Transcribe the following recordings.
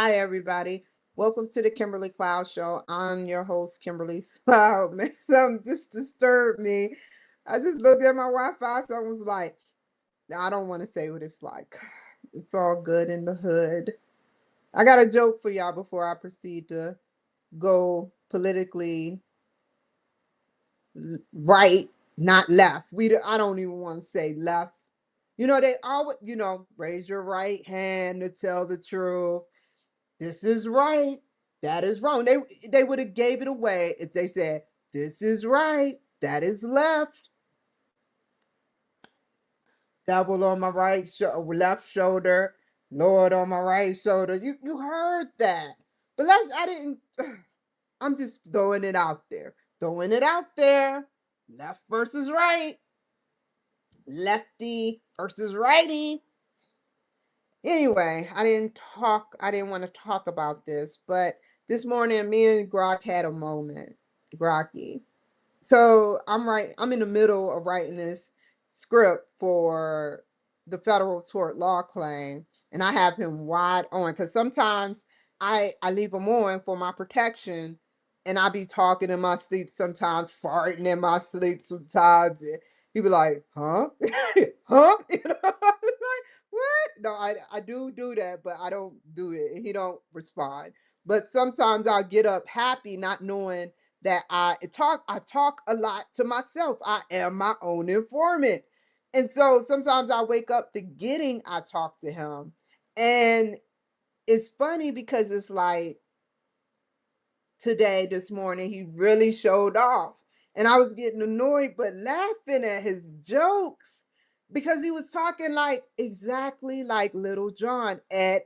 Hi, everybody. Welcome to the Kimberly Cloud Show. I'm your host, Kimberly Cloud. Man, something just disturbed me. I just looked at my Wi-Fi, so I was like, I don't want to say what it's like. It's all good in the hood. I got a joke for y'all before I proceed to go politically right, not left. I don't even want to say left. They always, raise your right hand to tell the truth. This is right. That is wrong. They would have gave it away if they said, this is right. That is left. Devil on my left shoulder. Lord on my right shoulder. You heard that. But I didn't. I'm just throwing it out there. Throwing it out there. Left versus right. Lefty versus righty. Anyway, I didn't want to talk about this, but this morning me and Grok had a moment. Grocky. So I'm in the middle of writing this script for the federal tort law claim, and I have him wide on because sometimes I leave him on for my protection, and I be talking in my sleep sometimes, farting in my sleep sometimes. And he be like, huh? Huh? Like, what? No, I do that, but I don't do it. And he don't respond. But sometimes I'll get up happy, not knowing that I talk a lot to myself. I am my own informant. And so sometimes I wake up forgetting I talk to him. And it's funny because it's like this morning, he really showed off. And I was getting annoyed, but laughing at his jokes because he was talking like exactly like Little John at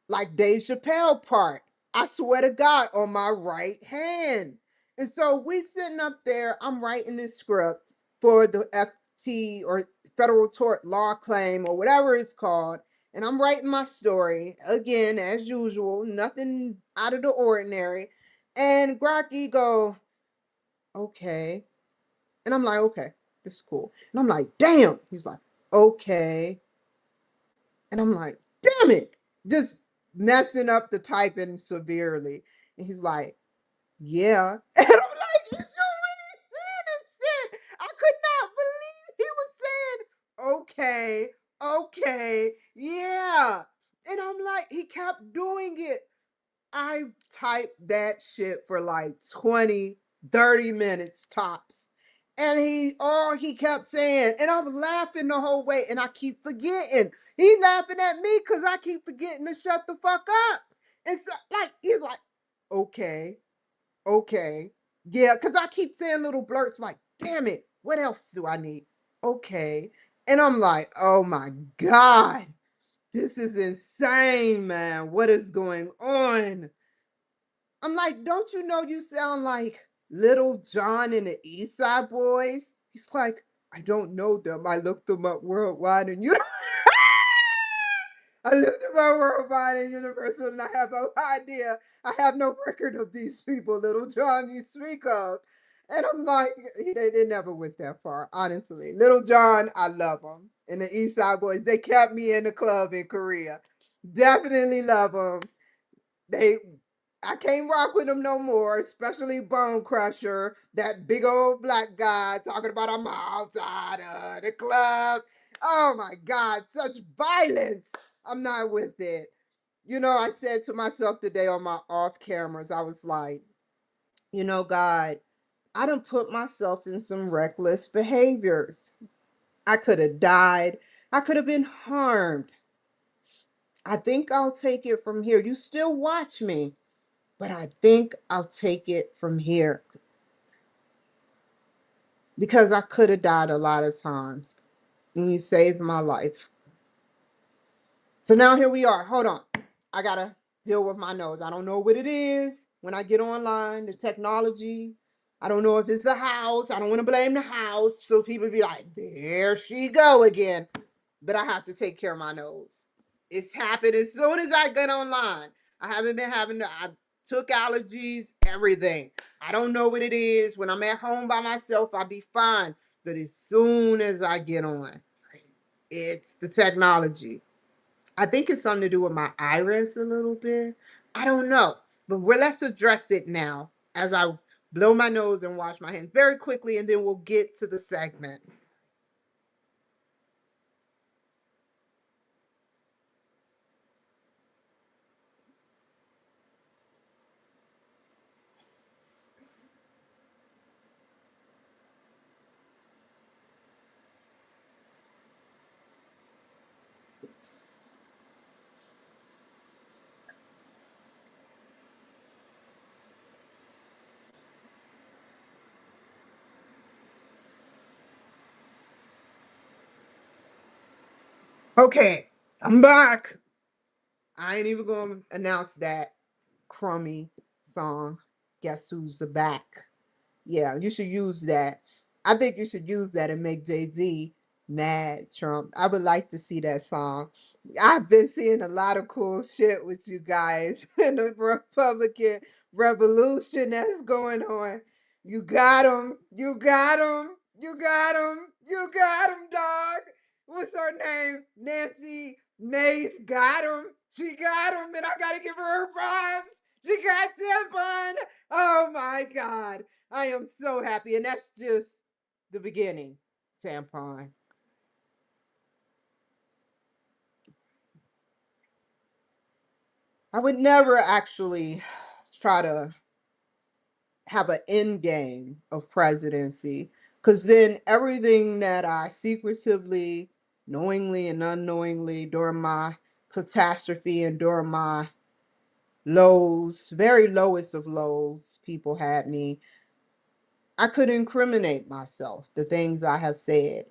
like Dave Chappelle part. I swear to God, on my right hand. And so we sitting up there, I'm writing this script for the FT or Federal Tort Law Claim or whatever it's called. And I'm writing my story again, as usual, nothing out of the ordinary. And Grocky go, okay. And I'm like, okay, this is cool. And I'm like, damn. He's like, okay. And I'm like, damn it. Just messing up the typing severely. And he's like, yeah. And I'm like, he's really saying this shit. I could not believe he was saying, okay, yeah. And I'm like, he kept doing it. I typed that shit for like 20, 30 minutes tops. And all he kept saying, and I'm laughing the whole way, and I keep forgetting. He laughing at me because I keep forgetting to shut the fuck up. And so, like, he's like, okay, okay. Yeah, because I keep saying little blurts like, damn it, what else do I need? Okay. And I'm like, oh my God, this is insane, man. What is going on? I'm like, don't you know you sound like Little John and the East Side Boys? He's like, I don't know them. I looked them up worldwide and you I looked them up worldwide and universal and I have no idea. I have no record of these people, Little John you speak of. And I'm like, they never went that far, honestly. Little John, I love him. And the East Side Boys, they kept me in the club in Korea. Definitely love them. They I can't rock with them no more, especially Bone Crusher, that big old black guy talking about I'm outside of the club. Oh my God, such violence. I'm not with it. I said to myself today on my off cameras, I was like, God, I done put myself in some reckless behaviors. I could have died. I could have been harmed. I think I'll take it from here. You still watch me. But I think I'll take it from here because I could have died a lot of times and you saved my life. So now here we are. Hold on. I got to deal with my nose. I don't know what it is when I get online, the technology. I don't know if it's the house. I don't want to blame the house. So people be like, there she go again. But I have to take care of my nose. It's happened as soon as I get online. I haven't been I took allergies, everything. I don't know what it is. When I'm at home by myself, I'll be fine. But as soon as I get on, it's the technology. I think it's something to do with my iris a little bit. I don't know. But let's address it now as I blow my nose and wash my hands very quickly, and then we'll get to the segment. Okay, I'm back. I ain't even gonna announce that crummy song. Guess who's the back? Yeah, you should use that. I think you should use that and make Jay-Z mad, Trump. I would like to see that song. I've been seeing a lot of cool shit with you guys in the Republican revolution that's going on. You got him. You got him. You got him. You got him, dog. What's her name? Nancy Mace got him. She got him, and I gotta give her her props. She got tampon. Oh my God. I am so happy. And that's just the beginning, tampon. I would never actually try to have an end game of presidency because then everything that I secretively, knowingly, and unknowingly during my catastrophe and during my lows, very lowest of lows, people had me. I could incriminate myself, the things I have said.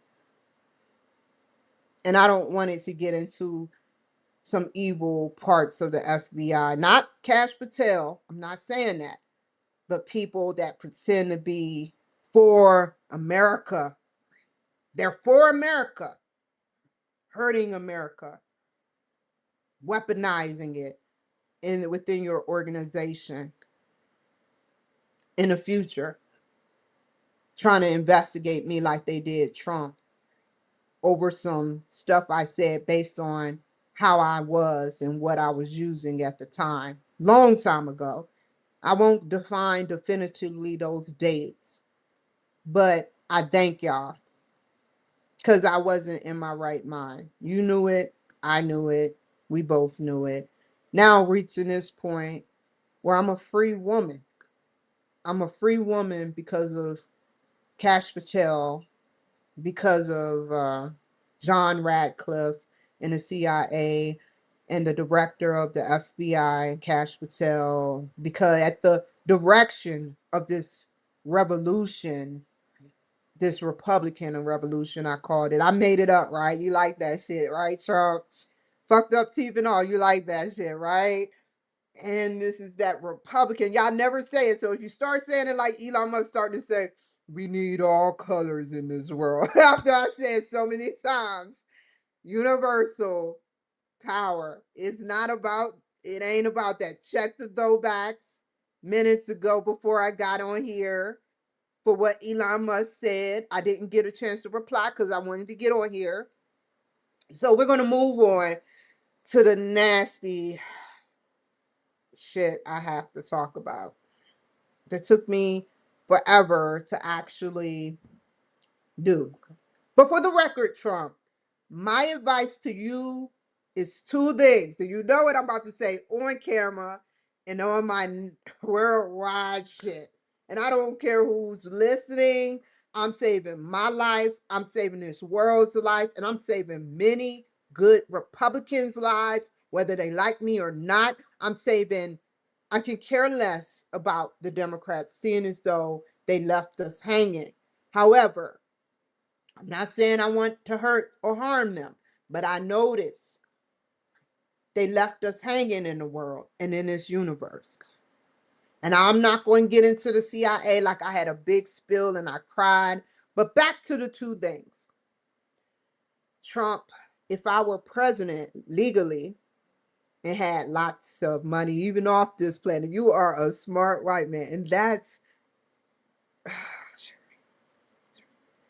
And I don't want it to get into some evil parts of the FBI. Not Cash Patel, I'm not saying that, but people that pretend to be for America. They're for America, hurting America, weaponizing it within your organization in the future, trying to investigate me like they did Trump over some stuff I said based on how I was and what I was using at the time, long time ago. I won't define definitively those dates, but I thank y'all because I wasn't in my right mind. You knew it. I knew it. We both knew it. Now, reaching this point where I'm a free woman. I'm a free woman because of Cash Patel, because of John Radcliffe in the CIA and the director of the FBI, Cash Patel, because at the direction of this revolution, this Republican revolution, I called it. I made it up, right? You like that shit, right, Trump? Fucked up teeth and all. You like that shit, right? And this is that Republican. Y'all never say it. So if you start saying it like Elon Musk starting to say, we need all colors in this world. After I said so many times, universal power. It's not about, it ain't about that. Check the throwbacks minutes ago before I got on here for what Elon Musk said. I didn't get a chance to reply because I wanted to get on here. So we're going to move on to the nasty shit I have to talk about. That took me forever to actually do. But for the record, Trump, my advice to you is two things. So you know what I'm about to say on camera and on my worldwide shit. And I don't care who's listening. I'm saving my life. I'm saving this world's life. And I'm saving many good Republicans' lives, whether they like me or not. I'm saving, I can care less about the Democrats, seeing as though they left us hanging. However, I'm not saying I want to hurt or harm them, but I notice they left us hanging in the world and in this universe. And I'm not going to get into the CIA like I had a big spill and I cried. But back to the two things. Trump, if I were president legally and had lots of money, even off this planet, you are a smart white man. And that's,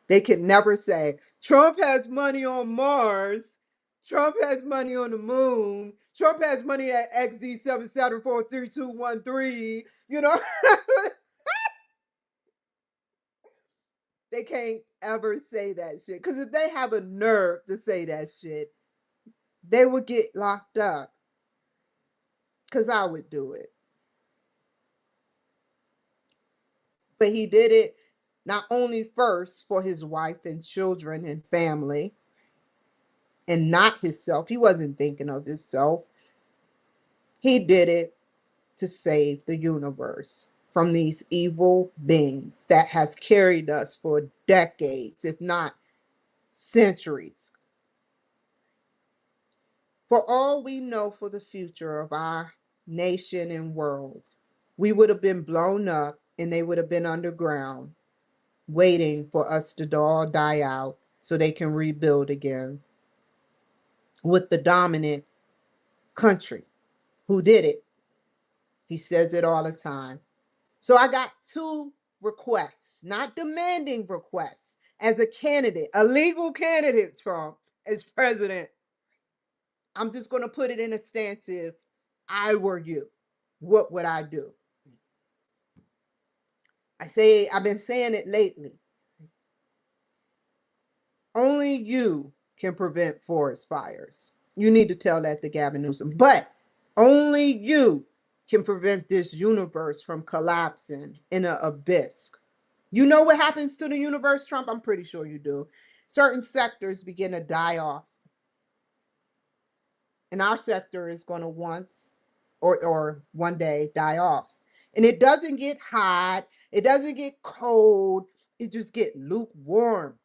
they can never say, Trump has money on Mars. Trump has money on the moon. Trump has money at XZ77432213. You know, they can't ever say that shit. Because if they have a nerve to say that shit, they would get locked up. Because I would do it. But he did it not only first for his wife and children and family, and not himself. He wasn't thinking of himself. He did it to save the universe from these evil beings that has carried us for decades, if not centuries. For all we know for the future of our nation and world, we would have been blown up and they would have been underground, waiting for us to all die out so they can rebuild again with the dominant country who did it. He says it all the time. So I got two requests, not demanding requests. As a candidate, a legal candidate, Trump, as president, I'm just going to put it in a stance: if I were you, what would I do? I've been saying it lately. Only you can prevent forest fires. You need to tell that to Gavin Newsom. But only you can prevent this universe from collapsing in an abyss. You know what happens to the universe, Trump? I'm pretty sure you do. Certain sectors begin to die off. And our sector is going to once or one day die off. And it doesn't get hot. It doesn't get cold. It just get lukewarm.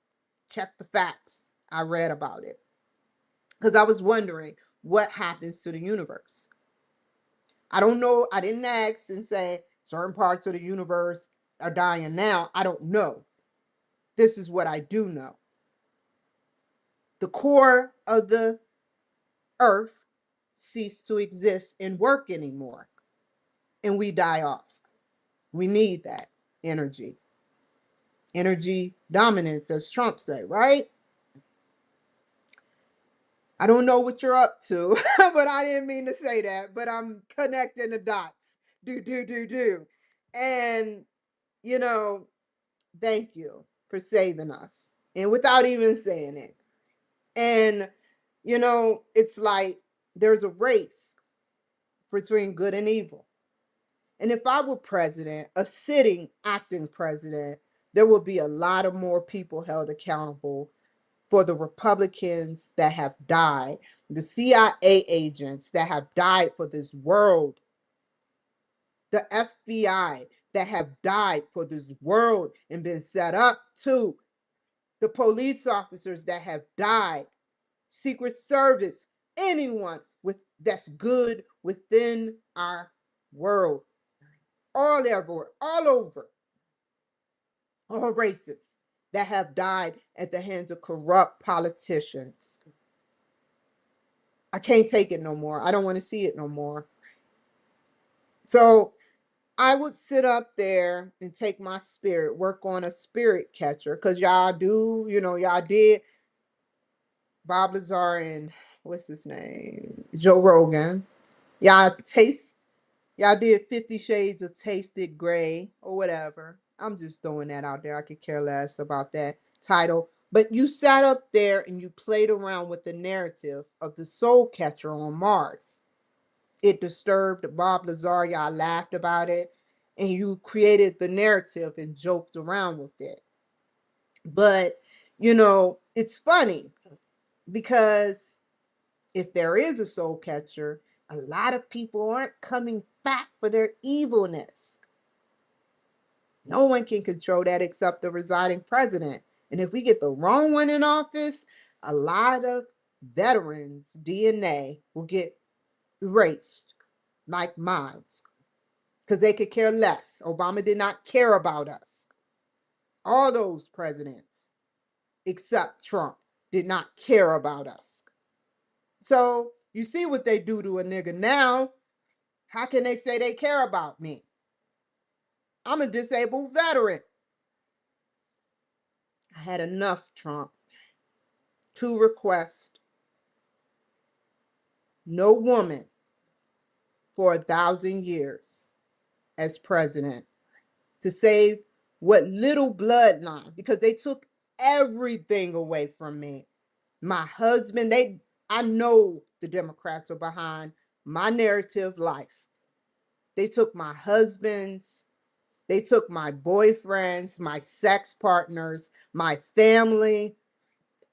Check the facts. I read about it. Because I was wondering what happens to the universe. I don't know. I didn't ask and say certain parts of the universe are dying now. I don't know. This is what I do know. The core of the earth cease to exist and work anymore, and we die off. We need that energy. Energy dominance, as Trump said, right? I don't know what you're up to, but I didn't mean to say that, but I'm connecting the dots. Do. And, you know, thank you for saving us. And without even saying it. And, it's like there's a race between good and evil. And if I were president, a sitting acting president, there would be a lot of more people held accountable for the Republicans that have died, the CIA agents that have died for this world, the FBI that have died for this world and been set up too, the police officers that have died, Secret Service, anyone with that's good within our world, all over, all races that have died at the hands of corrupt politicians. I can't take it no more. I don't want to see it no more. So I would sit up there and take my spirit, work on a spirit catcher, because y'all do, y'all did Bob Lazar and what's his name? Joe Rogan. Y'all taste Y'all did 50 Shades of Tasted Gray or whatever. I'm just throwing that out there. I could care less about that title. But you sat up there and you played around with the narrative of the soul catcher on Mars. It disturbed Bob Lazar. Y'all laughed about it. And you created the narrative and joked around with it. But, it's funny because if there is a soul catcher, a lot of people aren't coming back for their evilness. No one can control that except the residing president. And if we get the wrong one in office, a lot of veterans' DNA will get erased, like mine, because they could care less. Obama did not care about us. All those presidents, except Trump, did not care about us. So you see what they do to a nigga now. How can they say they care about me? I'm a disabled veteran. I had enough, Trump. Two requests. no woman for 1,000 years as president to save what little bloodline, because they took everything away from me. My husband, I know the Democrats are behind my narrative life. They took my husbands, they took my boyfriends, my sex partners, my family.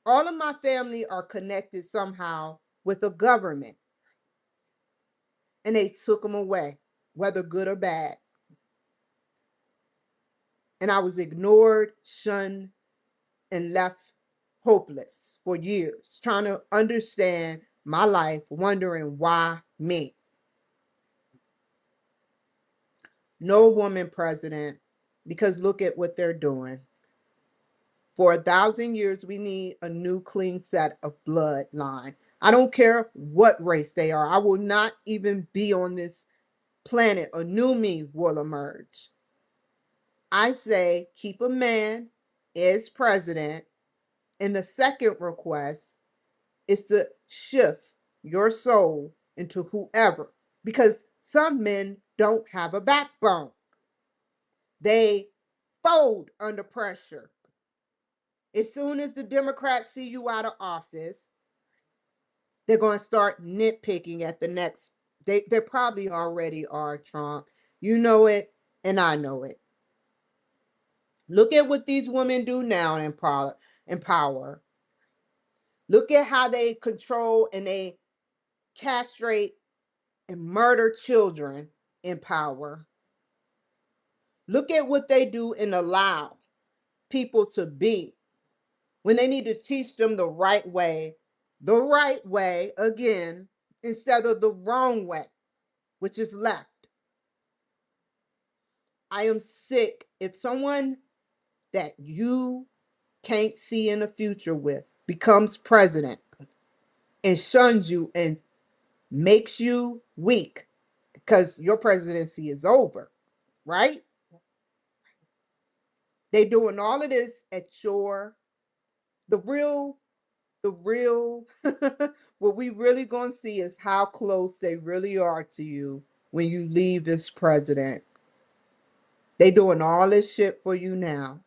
All of my family are connected somehow with the government, and they took them away, whether good or bad. And I was ignored, shunned, and left hopeless for years, trying to understand my life, wondering why me. No woman president, because look at what they're doing. For 1,000 years, we need a new clean set of bloodline. I don't care what race they are. I will not even be on this planet. A new me will emerge. I say keep a man as president. And the second request is to shift your soul into whoever, because some men don't have a backbone. They fold under pressure. As soon as the Democrats see you out of office, they're going to start nitpicking at the next. They probably already are, Trump. You know it, and I know it. Look at what these women do now in power. Look at how they control and they castrate and murder children in power. Look at what they do and allow people to be when they need to teach them the right way again, instead of the wrong way, which is left. I am sick. If someone that you can't see in the future with becomes president and shuns you and makes you weak because your presidency is over, right? They doing all of this at your the real what we really gonna see is how close they really are to you when you leave as president. They doing all this shit for you now.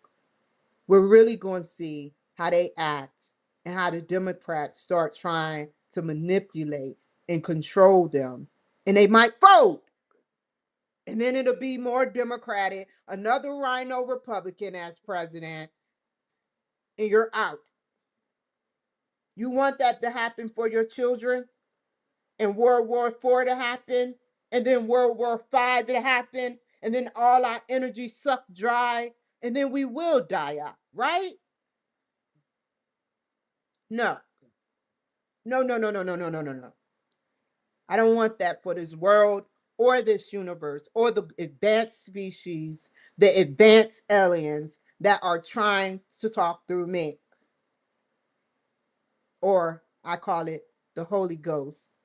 We're really gonna see how they act and how the Democrats start trying to manipulate and control them. And they might fold. And then it'll be more Democratic, another rhino Republican as president, and you're out. You want that to happen for your children, and World War IV to happen, and then World War V to happen, and then all our energy sucked dry, and then we will die out, right? No. No, no, no, no, no, no, no, no, no. I don't want that for this world or this universe or the advanced species, the advanced aliens that are trying to talk through me. Or I call it the Holy Ghost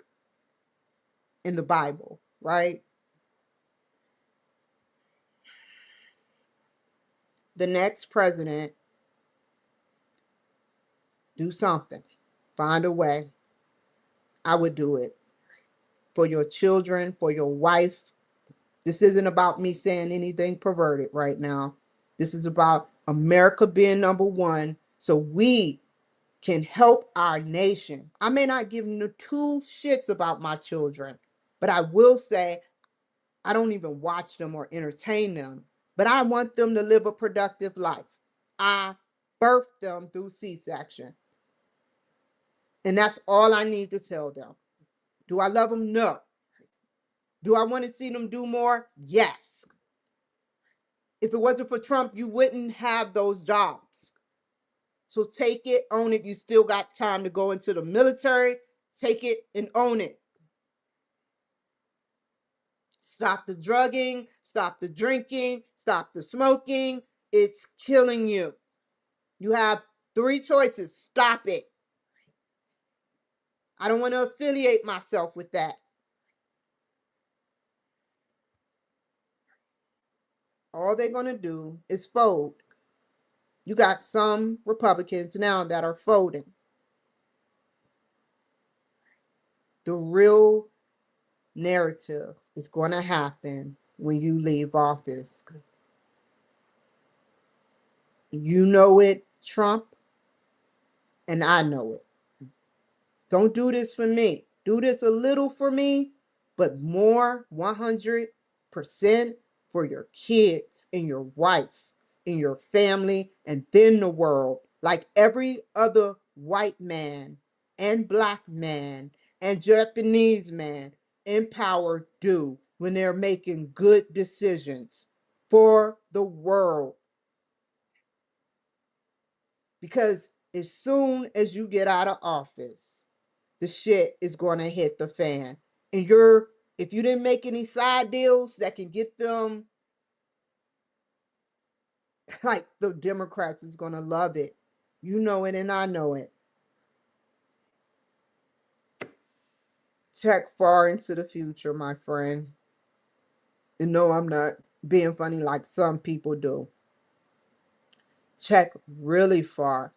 in the Bible, right? The next president, do something. Find a way. I would do it for your children, for your wife. This isn't about me saying anything perverted right now. This is about America being number one so we can help our nation. I may not give no two shits about my children, but I will say I don't even watch them or entertain them. But I want them to live a productive life. I birthed them through C-section. And that's all I need to tell them. Do I love them? No. Do I want to see them do more? Yes. If it wasn't for Trump, you wouldn't have those jobs. So take it, own it. You still got time to go into the military. Take it and own it. Stop the drugging, stop the drinking, stop the smoking. It's killing you. You have three choices. Stop it. I don't want to affiliate myself with that. All they're going to do is fold. You got some Republicans now that are folding. The real narrative is going to happen when you leave office. You know it, Trump, and I know it. Don't do this for me. Do this a little for me, but more 100% for your kids and your wife and your family and then the world, like every other white man and black man and Japanese man in power do when they're making good decisions for the world. Because as soon as you get out of office, the shit is going to hit the fan. And if you didn't make any side deals that can get them, like the Democrats is going to love it. You know it and I know it. Check far into the future, my friend. And no, I'm not being funny like some people do. Check really far.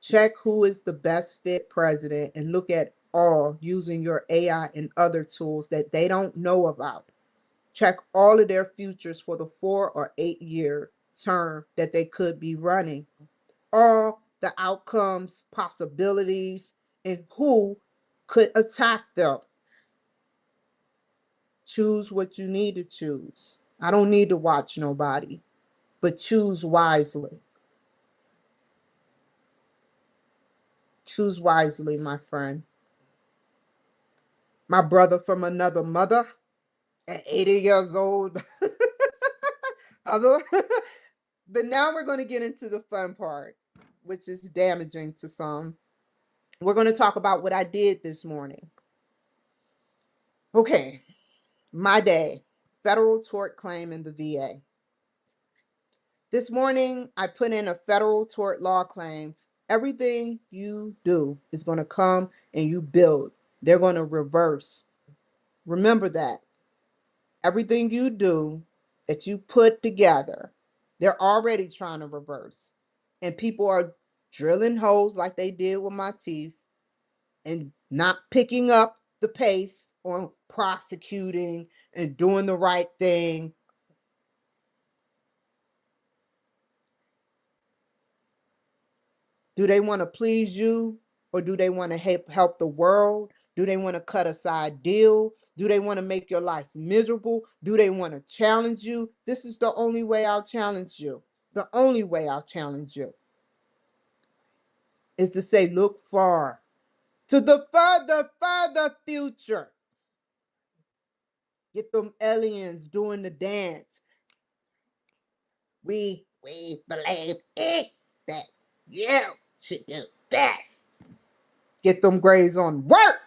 Check who is the best fit president and look at all using your AI and other tools that they don't know about. Check all of their futures for the 4 or 8 year term that they could be running. All the outcomes, possibilities, and who could attack them. Choose what you need to choose. I don't need to watch nobody, but choose wisely. Choose wisely, my friend. My brother from another mother at 80 years old. Other. But now we're going to get into the fun part, which is damaging to some. We're going to talk about what I did this morning. Okay, my day, federal tort claim in the VA. This morning, I put in a federal tort law claim. Everything you do is going to come and you build. They're going to reverse. Remember that. Everything you do that you put together, they're already trying to reverse. And people are drilling holes like they did with my teeth and not picking up the pace on prosecuting and doing the right thing. Do they want to please you or do they want to help the world? Do they want to cut a side deal? Do they want to make your life miserable? Do they want to challenge you? This is the only way I'll challenge you. The only way I'll challenge you is to say, look far to the further future. Get them aliens doing the dance. We believe it that you should do this. Get them grades on work.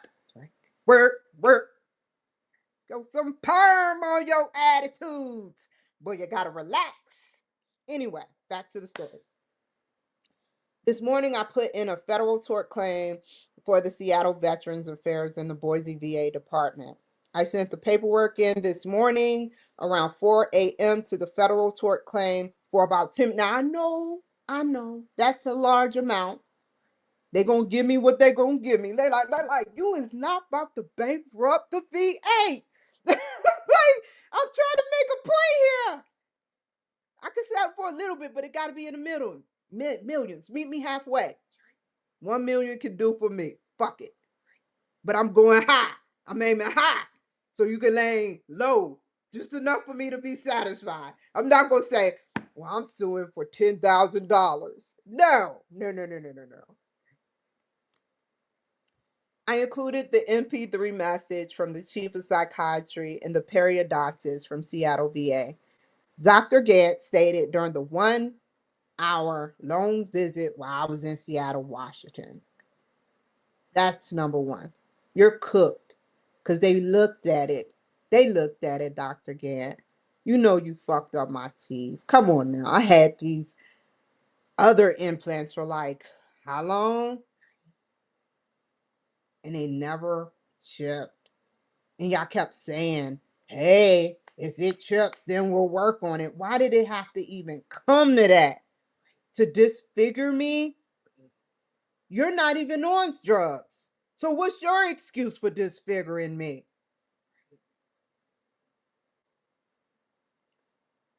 Work. Go some perm on your attitudes. Boy, you gotta relax. Anyway, back to the story. This morning, I put in a federal tort claim for the Seattle Veterans Affairs in the Boise VA Department. I sent the paperwork in this morning around 4 a.m. to the federal tort claim for about 10. Now, I know, that's a large amount. They're going to give me what they're going to give me. They're like, you is not about to bankrupt the VA. Like, I'm trying to make a point here. I can sell for a little bit, but it got to be in the middle. Millions. Meet me halfway. 1 million can do for me. Fuck it. But I'm going high. I'm aiming high. So you can aim low. Just enough for me to be satisfied. I'm not going to say, well, I'm suing for $10,000. No. I included the MP3 message from the chief of psychiatry and the periodontist from Seattle VA. Dr. Gant stated during the 1 hour long visit while I was in Seattle, Washington. That's number one. You're cooked because they looked at it. Dr. Gant. You know you fucked up my teeth. Come on now. I had these other implants for like how long? And they never chipped. And y'all kept saying, hey, if it chips, then we'll work on it. Why did it have to even come to that? To disfigure me? You're not even on drugs. So what's your excuse for disfiguring me?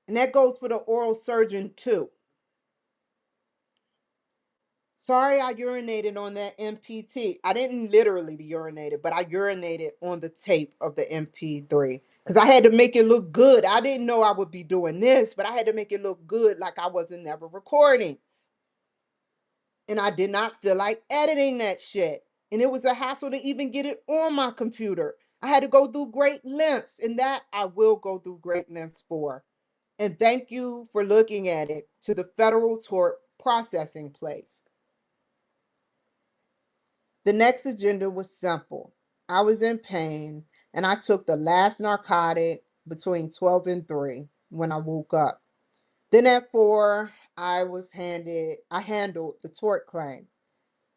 And that goes for the oral surgeon too. Sorry, I urinated on that MPT. I didn't literally urinate it, but I urinated on the tape of the MP3 because I had to make it look good. I didn't know I would be doing this, but I had to make it look good like I wasn't never recording. And I did not feel like editing that shit. And it was a hassle to even get it on my computer. I had to go through great lengths, and that I will go through great lengths for. And thank you for looking at it to the Federal Tort Processing Place. The next agenda was simple. I was in pain, and I took the last narcotic between 12 and 3 when I woke up. Then at 4, I handled the tort claim.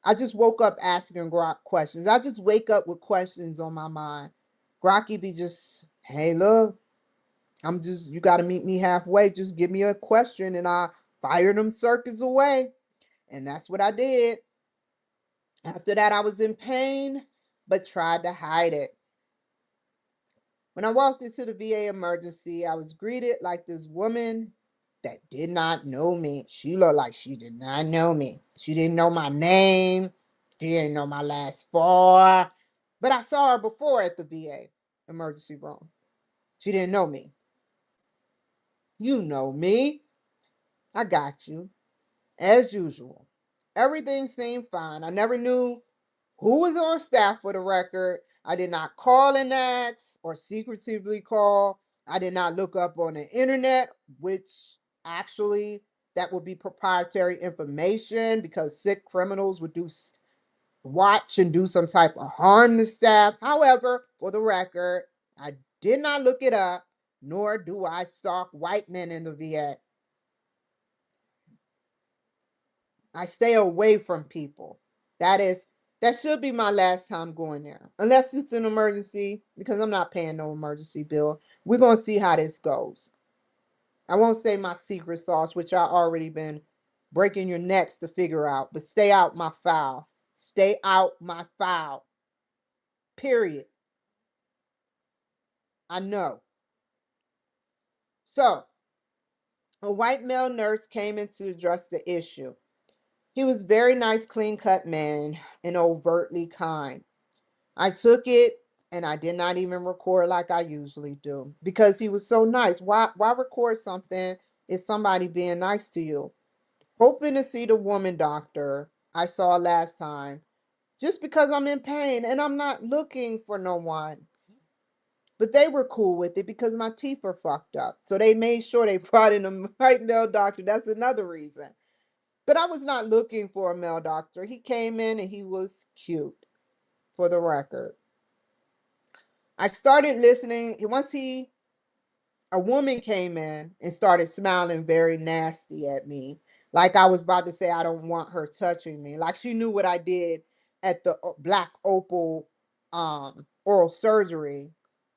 I just woke up asking Grok questions. I just wake up with questions on my mind. Grocky be just, hey, look, you got to meet me halfway. Just give me a question and I fire them circuits away. And that's what I did. After that, I was in pain, but tried to hide it. When I walked into the VA emergency, I was greeted like this woman that did not know me. She looked like she did not know me. She didn't know my name. She didn't know my last four. But I saw her before at the VA emergency room. She didn't know me. You know me. I got you. As usual. Everything seemed fine. I never knew who was on staff for the record. I did not call and ask or secretively call. I did not look up on the internet, which actually that would be proprietary information because sick criminals would watch and do some type of harm to staff. However, for the record, I did not look it up, nor do I stalk white men in the VA. I stay away from people. That is that should be my last time going there. Unless it's an emergency, because I'm not paying no emergency bill. We're gonna see how this goes. I won't say my secret sauce, which I already been breaking your necks to figure out, but stay out my file. Stay out my file. Period. I know. So a white male nurse came in to address the issue. He was very nice, clean cut man and overtly kind. I took it and I did not even record like I usually do because he was so nice. Why record something if somebody being nice to you? Hoping to see the woman doctor I saw last time just because I'm in pain and I'm not looking for no one. But they were cool with it because my teeth are fucked up. So they made sure they brought in a white male doctor. That's another reason. But I was not looking for a male doctor. He came in and he was cute, for the record. I started listening. Once a woman came in and started smiling very nasty at me, like I was about to say I don't want her touching me. Like she knew what I did at the Black Opal oral surgery.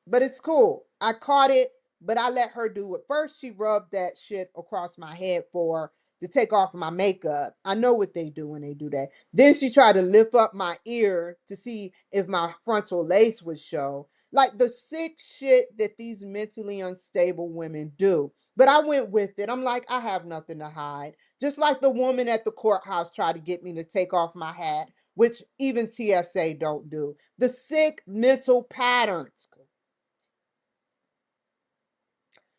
But it's cool. I caught it, but I let her do it. First, she rubbed that shit across my head for to take off my makeup. I know what they do when they do that. Then she tried to lift up my ear to see if my frontal lace would show. Like the sick shit that these mentally unstable women do. But I went with it. I'm like, I have nothing to hide. Just like the woman at the courthouse tried to get me to take off my hat, which even TSA don't do. The sick mental patterns.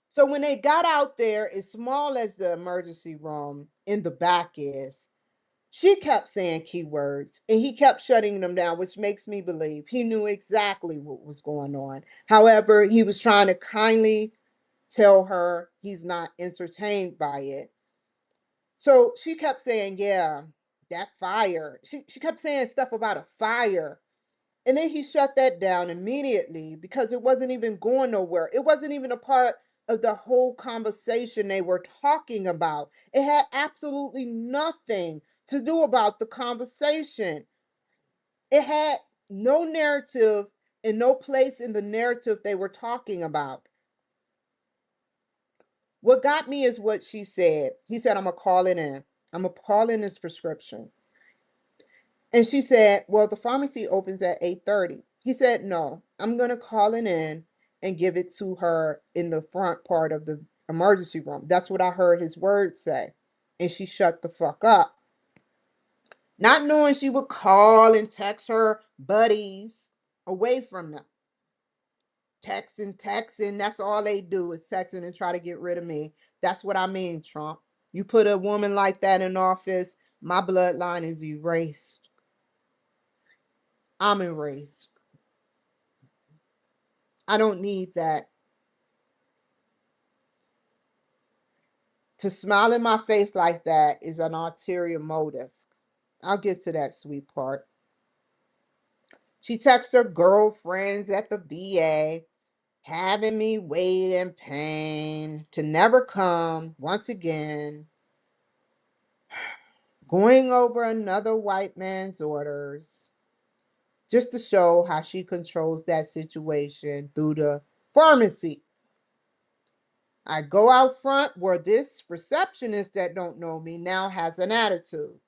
So when they got out there, as small as the emergency room in the back is, she kept saying keywords and he kept shutting them down, which makes me believe he knew exactly what was going on. However, he was trying to kindly tell her he's not entertained by it. So she kept saying, yeah, that fire. She kept saying stuff about a fire. And then he shut that down immediately because it wasn't even going nowhere. It wasn't even a part of the whole conversation they were talking about. It had absolutely nothing to do about the conversation. It had no narrative and no place in the narrative they were talking about. What got me is what she said. He said, I'm going to call it in. I'm going to call in this prescription. And she said, well, the pharmacy opens at 8:30. He said, no, I'm going to call it in and give it to her in the front part of the emergency room. That's what I heard his words say. And she shut the fuck up. Not knowing she would call and text her buddies away from them. Texting, texting. That's all they do is texting and try to get rid of me. That's what I mean, Trump. You put a woman like that in office, my bloodline is erased. I'm erased. I don't need that. To smile in my face like that is an ulterior motive. I'll get to that sweet part. She texts her girlfriends at the VA, having me wait in pain to never come once again, going over another white man's orders, just to show how she controls that situation through the pharmacy. I go out front where this receptionist that don't know me now has an attitude.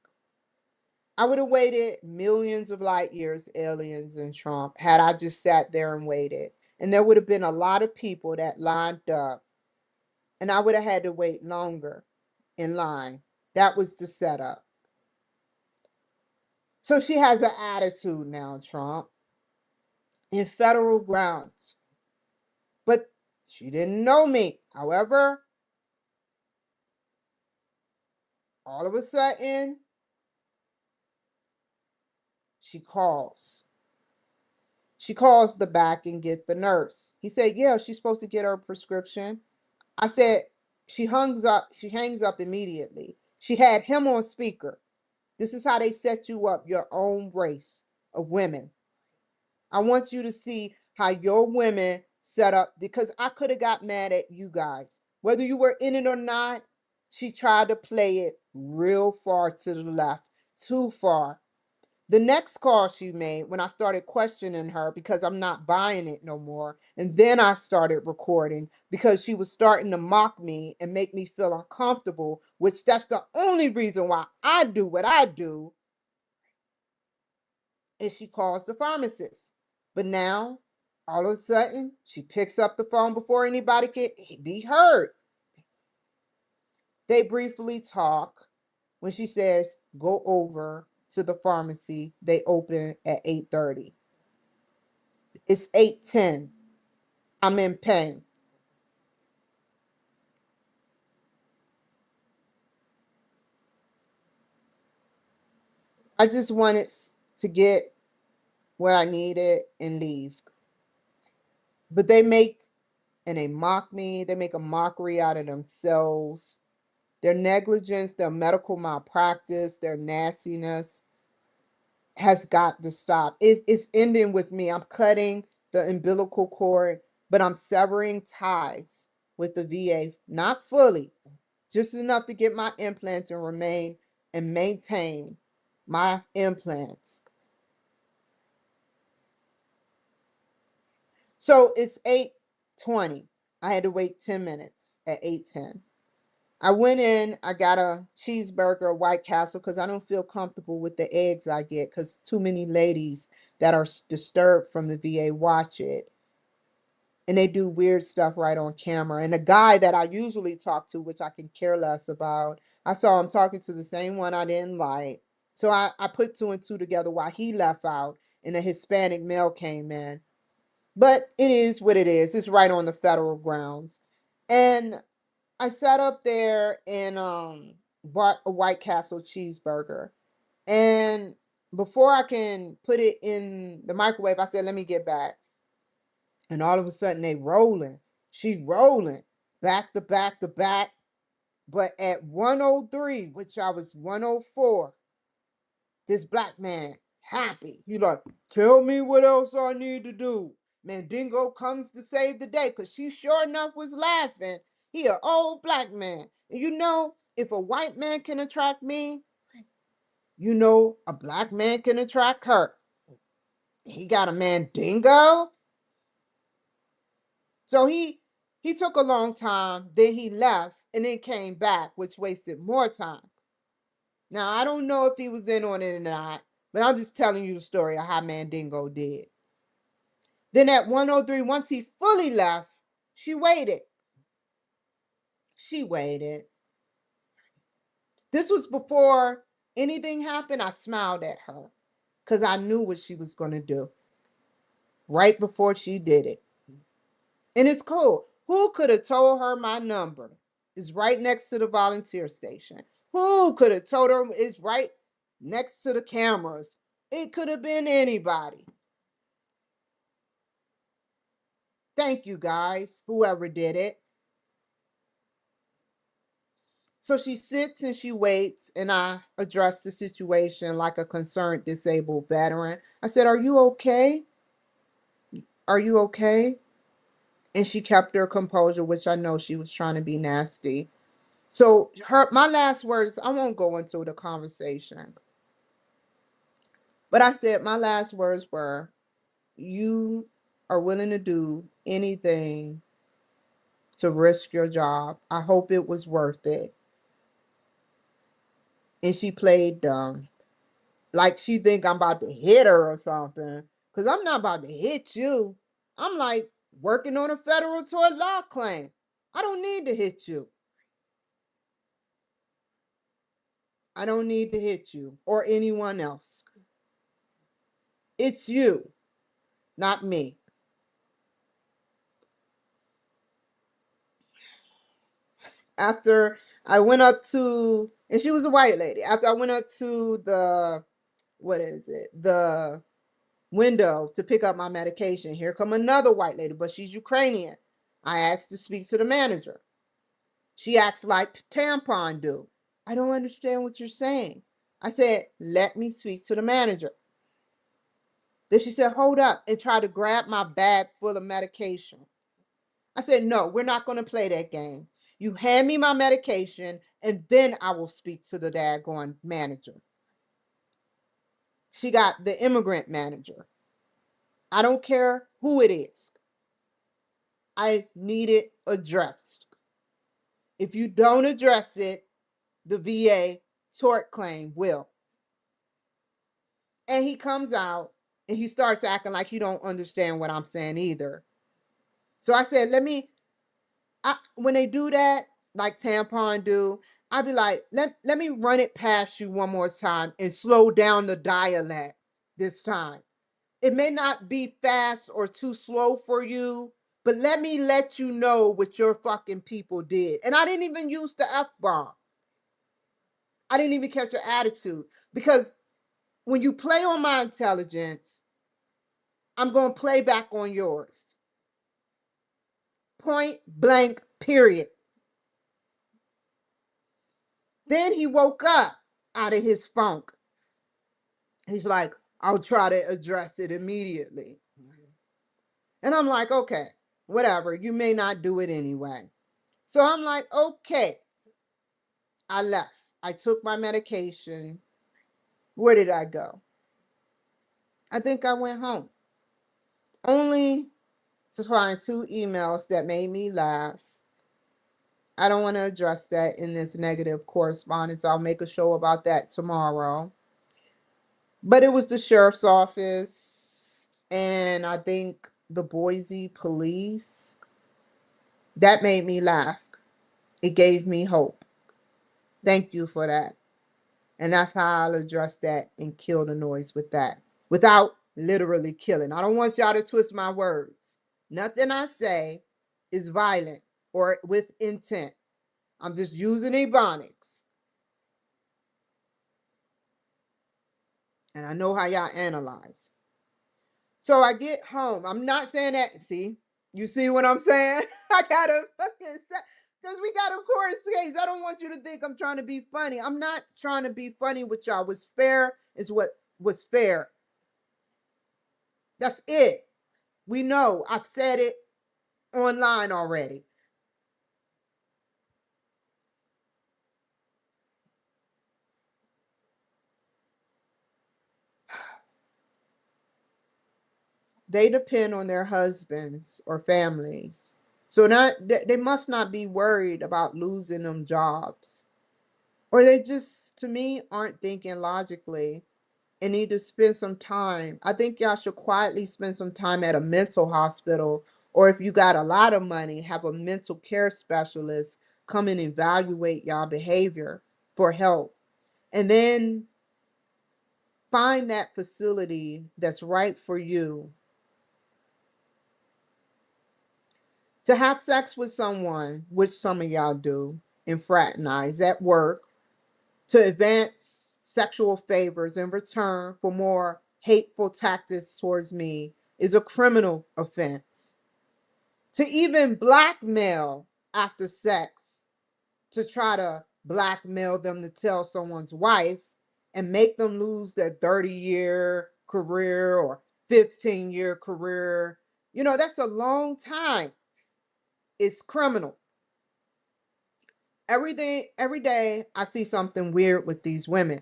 I would have waited millions of light years, aliens and Trump, had I just sat there and waited. And there would have been a lot of people that lined up, and I would have had to wait longer in line. That was the setup. So she has an attitude now, Trump, in federal grounds. But she didn't know me. However, all of a sudden, she calls. She calls the back and get the nurse. He said, yeah, she's supposed to get her prescription. I said, she hangs up immediately. She had him on speaker. This is how they set you up, your own race of women. I want you to see how your women set up, because I could have got mad at you guys. Whether you were in it or not, she tried to play it real far to the left, too far. The next call she made, when I started questioning her because I'm not buying it no more, and then I started recording because she was starting to mock me and make me feel uncomfortable, which that's the only reason why I do what I do, and she calls the pharmacist. But now, all of a sudden, she picks up the phone before anybody can be heard. They briefly talk. When she says, go over to the pharmacy, they open at 8:30. It's 8:10. I'm in pain. I just wanted to get what I needed and leave. But they make and they mock me. They make a mockery out of themselves. Their negligence, their medical malpractice, their nastiness has got to stop. It's ending with me. I'm cutting the umbilical cord, but I'm severing ties with the VA. Not fully, just enough to get my implants and remain and maintain my implants. So it's 8:20. I had to wait 10 minutes at 8:10. I went in, I got a cheeseburger, White Castle, because I don't feel comfortable with the eggs I get because too many ladies that are disturbed from the VA watch it. And they do weird stuff right on camera. And the guy that I usually talk to, which I can care less about, I saw him talking to the same one I didn't like. So I put two and two together while he left out and a Hispanic male came in. But it is what it is. It's right on the federal grounds. And I sat up there and bought a White Castle cheeseburger. And before I can put it in the microwave, I said, let me get back. And all of a sudden they rolling. She's rolling back to back to back. But at 103, which I was 104, this black man happy. He like, tell me what else I need to do. Mandingo comes to save the day because she sure enough was laughing. He an old black man. And you know, if a white man can attract me, you know a black man can attract her. He got a Mandingo. So he took a long time, then he left and then came back, which wasted more time. Now I don't know if he was in on it or not, But I'm just telling you the story of how Mandingo did. Then at 103, once he fully left, she waited. She waited. This was before anything happened. I smiled at her because I knew what she was going to do right before she did it. And it's cool. Who could have told her my number is right next to the volunteer station? Who could have told her it's right next to the cameras? It could have been anybody. Thank you guys, whoever did it. So she sits and she waits, and I address the situation like a concerned disabled veteran. I said, "Are you okay? Are you okay?" And she kept her composure, which I know she was trying to be nasty. So my last words, I won't go into the conversation, but I said my last words were, "You are willing to do anything to risk your job. I hope it was worth it." And she played dumb. Like she think I'm about to hit her or something. Cause I'm not about to hit you. I'm like working on a federal tort law claim. I don't need to hit you. I don't need to hit you or anyone else. It's you, not me. After I went up to, and she was a white lady. After I went up to the, what is it? The window to pick up my medication. Here come another white lady, but she's Ukrainian. I asked to speak to the manager. She acts like tampon do. I don't understand what you're saying. I said, let me speak to the manager. Then she said, hold up, and tried to grab my bag full of medication. I said, no, we're not going to play that game. You hand me my medication, and then I will speak to the daggone manager. She got the immigrant manager. I don't care who it is. I need it addressed. If you don't address it, the VA tort claim will. And he comes out and he starts acting like he don't understand what I'm saying either. So I said, when they do that, like tampon do, I'd be like, let me run it past you one more time and slow down the dialect this time. It may not be fast or too slow for you, but let you know what your fucking people did. And I didn't even use the F-bomb. I didn't even catch your attitude because when you play on my intelligence, I'm going to play back on yours. Point blank, period. Then he woke up out of his funk. He's like, I'll try to address it immediately. And I'm like, okay, whatever. You may not do it anyway. So I'm like, okay. I left. I took my medication. Where did I go? I think I went home. Only to find two emails that made me laugh. I don't want to address that in this negative correspondence. I'll make a show about that tomorrow. But it was the sheriff's office and I think the Boise police. That made me laugh. It gave me hope. Thank you for that. And that's how I'll address that and kill the noise with that without literally killing. I don't want y'all to twist my words. Nothing I say is violent or with intent. I'm just using ebonics. And I know how y'all analyze. So I get home. I'm not saying that. See, you see what I'm saying? I gotta fucking say, because we got a court case. I don't want you to think I'm trying to be funny. I'm not trying to be funny with y'all. What's fair is what was fair. That's it. We know. I've said it online already. They depend on their husbands or families. So they must not be worried about losing them jobs. Or they just, to me, aren't thinking logically. and need to spend some time. I think y'all should quietly spend some time at a mental hospital, or if you got a lot of money, have a mental care specialist come and evaluate y'all behavior for help. And then find that facility that's right for you. To have sex with someone, which some of y'all do, and fraternize at work, to advance sexual favors in return for more hateful tactics towards me is a criminal offense. To even blackmail after sex, to try to blackmail them to tell someone's wife and make them lose their 30-year career or 15-year career, that's a long time. It's criminal. Every day I see something weird with these women.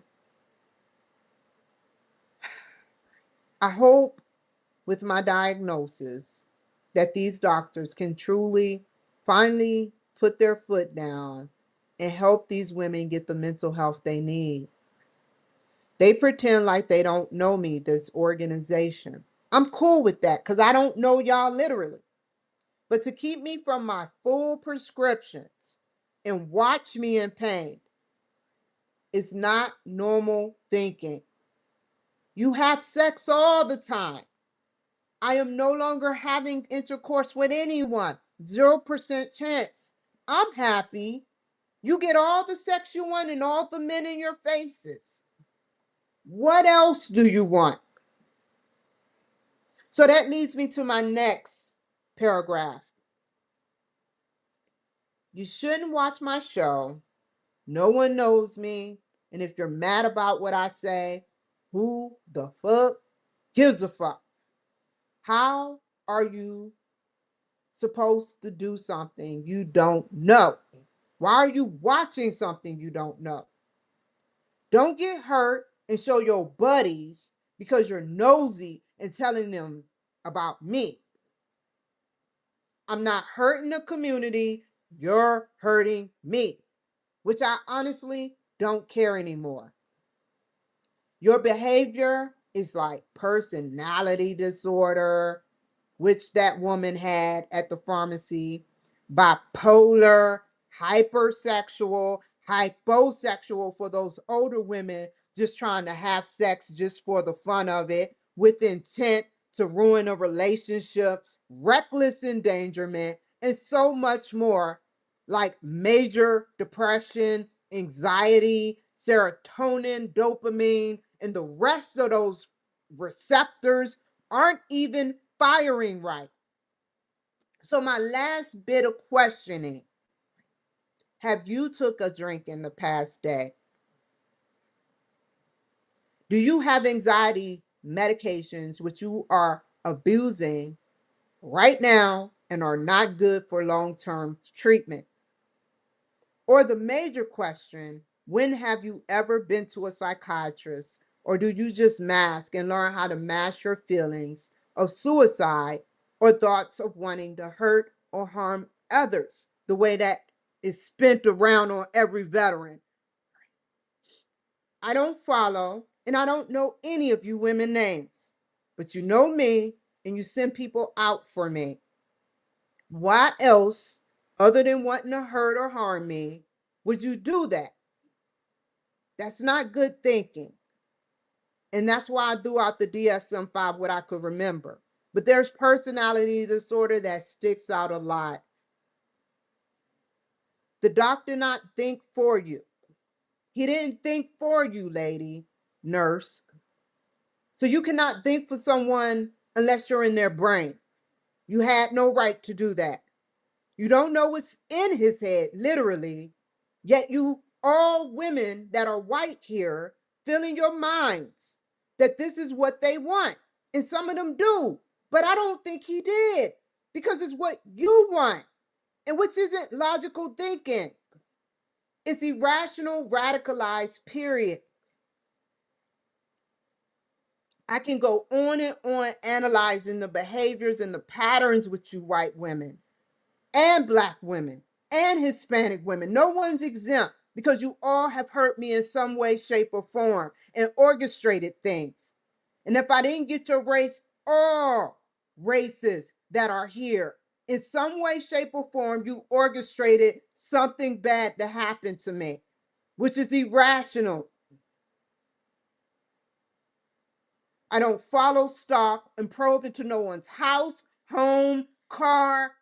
I hope with my diagnosis that these doctors can truly finally put their foot down and help these women get the mental health they need. They pretend like they don't know me, this organization. I'm cool with that because I don't know y'all literally. But to keep me from my full prescriptions and watch me in pain is not normal thinking. You have sex all the time. I am no longer having intercourse with anyone. 0% chance. I'm happy. You get all the sex you want and all the men in your faces. What else do you want? So that leads me to my next paragraph. You shouldn't watch my show. No one knows me. And if you're mad about what I say, who the fuck gives a fuck? How are you supposed to do something you don't know? Why are you watching something you don't know? Don't get hurt and show your buddies because you're nosy and telling them about me. I'm not hurting the community. You're hurting me, which I honestly don't care anymore. Your behavior is like personality disorder, which that woman had at the pharmacy, bipolar, hypersexual, hyposexual for those older women just trying to have sex just for the fun of it, with intent to ruin a relationship, reckless endangerment, and so much more, like major depression, anxiety, serotonin, dopamine, and the rest of those receptors aren't even firing right. So my last bit of questioning, have you took a drink in the past day? Do you have anxiety medications which you are abusing right now and are not good for long-term treatment? Or the major question, when have you ever been to a psychiatrist? Or do you just mask and learn how to mask your feelings of suicide or thoughts of wanting to hurt or harm others, the way that is spent around on every veteran? I don't follow and I don't know any of you women names, but you know me and you send people out for me. Why else, other than wanting to hurt or harm me, would you do that? That's not good thinking. And that's why I threw out the DSM-5 what I could remember. But there's personality disorder that sticks out a lot. The doctor not think for you. He didn't think for you, lady, nurse. So you cannot think for someone unless you're in their brain. You had no right to do that. You don't know what's in his head, literally. Yet you all women that are white here feel in your minds that this is what they want. And some of them do. But I don't think he did. Because it's what you want. And which isn't logical thinking. It's irrational, radicalized, period. I can go on and on analyzing the behaviors and the patterns with you white women and black women and Hispanic women. No one's exempt. because you all have hurt me in some way, shape, or form and orchestrated things. And if I didn't get to erase all races that are here, in some way, shape, or form, you orchestrated something bad to happen to me, which is irrational. I don't follow, stalk, and probe into no one's house, home, car.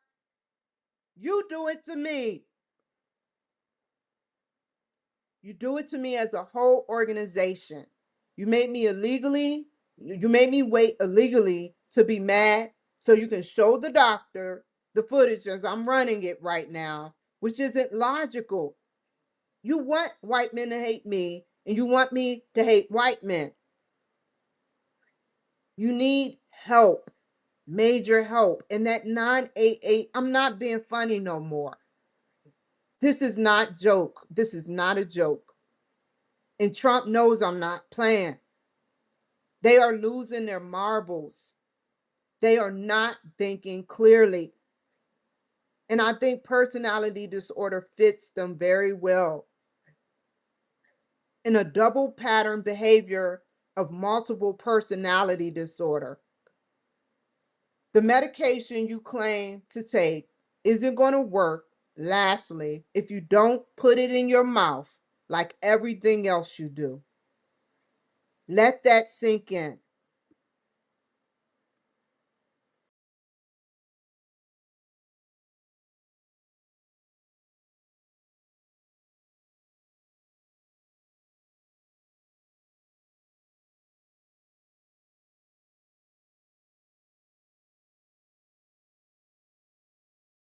You do it to me. You do it to me as a whole organization. You made me illegally, you made me wait illegally to be mad so you can show the doctor the footage as I'm running it right now, which isn't logical. You want white men to hate me and you want me to hate white men. You need help, major help. And that 988, I'm not being funny no more. This is not joke. This is not a joke. And Trump knows I'm not playing. They are losing their marbles. They are not thinking clearly. And I think personality disorder fits them very well. In a double pattern behavior of multiple personality disorder. The medication you claim to take isn't going to work, lastly, if you don't put it in your mouth like everything else you do. Let that sink in.